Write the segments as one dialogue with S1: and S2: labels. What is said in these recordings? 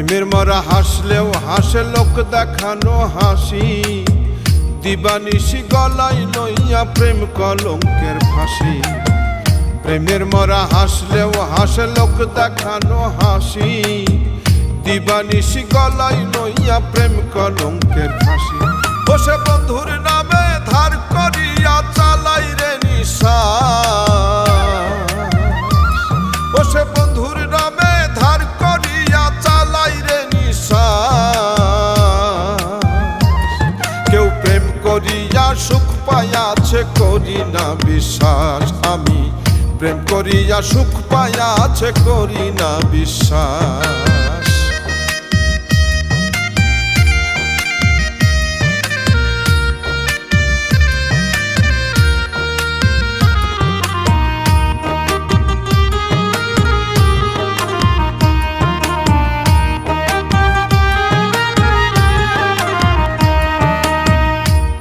S1: প্রেমের মরা হাসলেও হাসে লোক দেখানো হাসি, দিবানিশি গলায় লইয়া প্রেম কলঙ্কের ফাঁসি। প্রেমের মরা হাসলেও হাসে লোক দেখানো হাসি, দিবানিশি গলায় লইয়া প্রেম কলঙ্কের ফাঁসি। বসে বন্ধুর নামে ধার করিয়া চালাই রে নিঃশ্বাস, বসে বন্ধুর নামে ধার করিয়া চালাই রে নিঃশ্বাস। কেউ প্রেম করিয়া সুখ পাইয়াছে করি না বিশ্বাস, আমি প্রেম করিয়া সুখ পাইয়াছে করি না বিশ্বাস।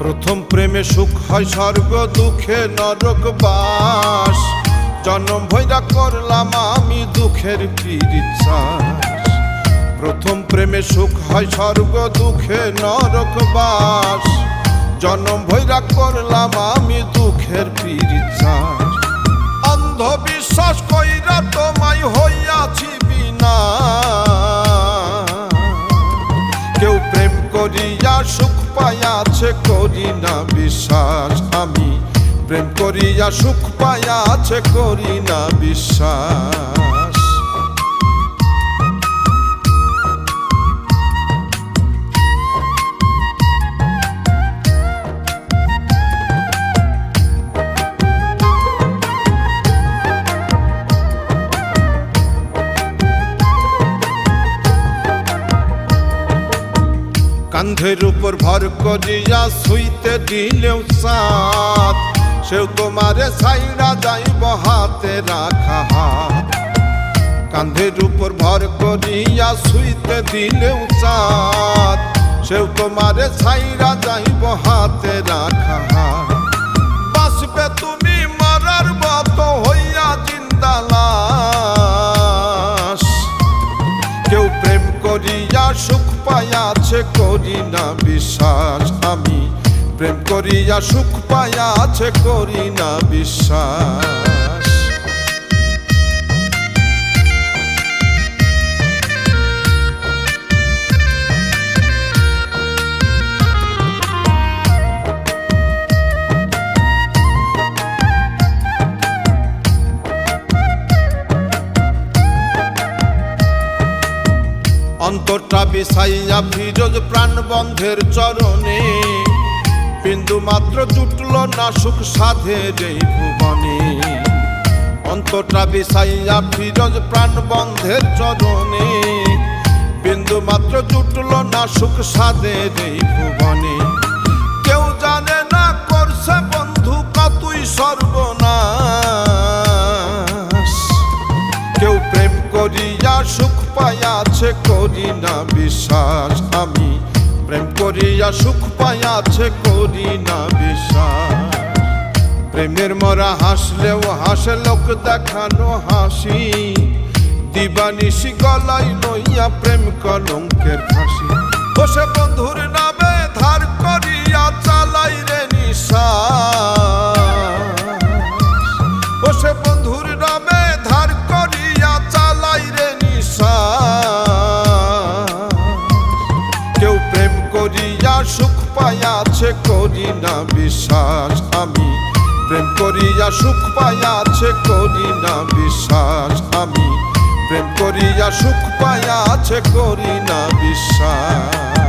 S1: প্রথম প্রেমে সুখ হয় স্বর্গ, দুঃখে নরক বাস। জন্ম ভৈরা করলাম আমি দুঃখের পিরিচাস। প্রথম প্রেমে সুখ হয় স্বর্গ, দুঃখে নরক বাস। জন্ম ভৈরা করলাম আমি দুঃখের পিরিচাস। অন্ধবিশ্বাস কইরা তোমায় হইয়াছি বিনা, কেউ প্রেম করিয়া সুখ পাইয়াছে করি না বিশ্বাস, আমি প্রেম করিয়া সুখ পাইয়াছে করি না বিশ্বাস। কান্ধের উপর ভর করিয়া শুইতে দিলেও সাথ, সেও তোমারে ছাইড়া যাইব হাতে রাখা হাত। কান্ধের উপর ভর করিয়া শুইতে দিলেও সাথ, সেও তোমারে ছাইড়া যাইব হাতে রাখা হাত। বাঁচবে তুমি মরার মতো হইয়া জিন্দা লাশ, কেউ প্রেম করিয়া সুখ পাইয়াছে করি না বিশ্বাস, আমি প্রেম করিয়া সুখ পাইয়াছে করি না বিশ্বাস। অন্তরটা বিছাইয়া ফিরোজ প্রাণবন্ধের চরণে, বিন্দু মাত্র জুটল না সুখ সাধের এই ভুবনে। অন্তরটা বিছাইয়া ফিরোজ প্রাণবন্ধের চরণে, বিন্দু মাত্র জুটল না সুখ সাধের এই ভুবনে। কেউ জানে না করছে বন্ধু কতই সর্বনাশ, কেউ প্রেম করিয়া সুখ পাইয়াছে করি না বিশ্বাস, আমি প্রেম করিয়া সুখ পাইয়াছে করি না বিশ্বাস। প্রেমের মরা হাসলেও হাসে লোক দেখানো হাসি, দিবানিশি গলায় লইয়া প্রেম কলঙ্কের ফাঁসি। বসে বন্ধুর নামে ধার করিয়া চালাই রে নিঃশ্বাস, বসে বন্ধুর নামে ধার করিয়া চালাই রে নিঃশ্বাস। কেউ প্রেম করিয়া সুখ পাইয়াছে করি না বিশ্বাস, আমি প্রেম করিয়া সুখ পাইয়াছে করি না বিশ্বাস, আমি প্রেম করিয়া সুখ পাইয়াছে করি না বিশ্বাস।